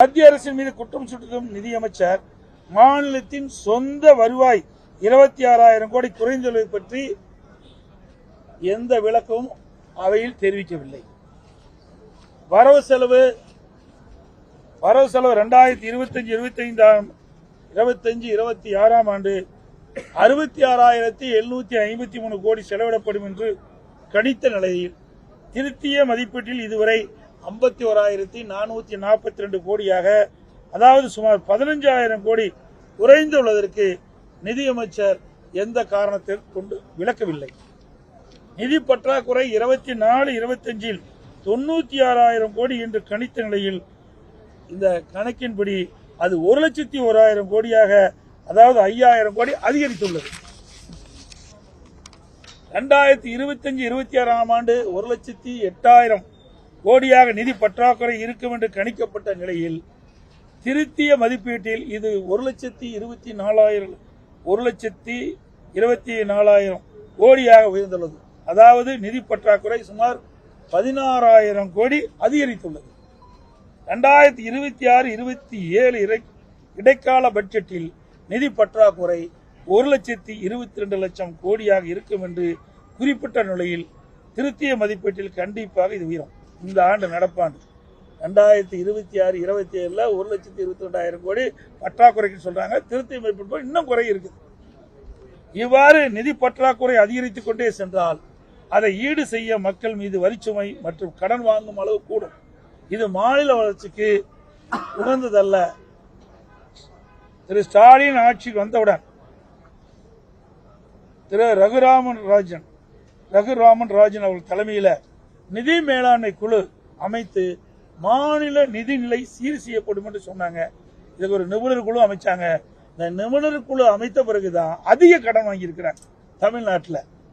மத்திய அரசின் மீது குற்றம் சுட்டும் நிதியமைச்சர் மாநிலத்தின் சொந்த வருவாய் 26,000 கோடி குறைந்துள்ளது பற்றி எந்த விளக்கமும் அவையில் தெரிவிக்கவில்லை. வரவு செலவு 2025-26 ஆண்டு 66,753 கோடி செலவிடப்படும் என்று கணித்த நிலையில் திருத்திய மதிப்பீட்டில் இதுவரை 51,442 கோடியாக, அதாவது சுமார் 15,000 கோடி குறைந்துள்ளதற்கு நிதியமைச்சர் எந்த காரணத்தை கொண்டு விளக்கவில்லை. நிதி பற்றாக்குறை 24-25 96,000 கோடி என்று கணித்த நிலையில் இந்த கணக்கின்படி அது 1,01,000 கோடியாக, அதாவது 5,000 கோடி அதிகரித்துள்ளது. 2025-26 ஆண்டு 1,08,000 கோடியாக நிதி பற்றாக்குறை இருக்கும் என்று கணிக்கப்பட்ட நிலையில் திருத்திய மதிப்பீட்டில் இது 1,24,000 கோடியாக உயர்ந்துள்ளது. அதாவது நிதி பற்றாக்குறை சுமார் 16,000 கோடி அதிகரித்துள்ளது. 2026-27 இடைக்கால பட்ஜெட்டில் நிதி பற்றாக்குறை 1,22,00,000 கோடியாக இருக்கும் என்று குறிப்பிட்ட நிலையில் திருத்திய மதிப்பீட்டில் கண்டிப்பாக இது உயரும். இந்த ஆண்டு நடப்பாண்டு 2026-27 1,22,000 கோடி பற்றாக்குறைக்கு சொல்றாங்க. திருத்திய மதிப்பீடு இன்னும் குறை இருக்குது. இவ்வாறு நிதி பற்றாக்குறை அதிகரித்துக் கொண்டே சென்றால் அதை ஈடு செய்ய மக்கள் மீது வரிச்சுமை மற்றும் கடன் வாங்கும் அளவு கூடும். இது மாநில வளர்ச்சிக்கு உகந்ததல்ல. திரு ஸ்டாலின் ஆட்சிக்கு வந்தவுடன் திரு ரகுராமன் ராஜன் அவர்கள் தலைமையில் நிதி மேலாண்மை குழு அமைத்து மாநில நிதிநிலை சீர் செய்யப்படும் என்று சொன்னாங்க. இதுக்கு ஒரு நிபுணர் குழு அமைச்சாங்க. இந்த நிபுணர் குழு அமைத்த பிறகுதான் அதிக கடன் வாங்கியிருக்கிறாங்க தமிழ்நாட்டில்.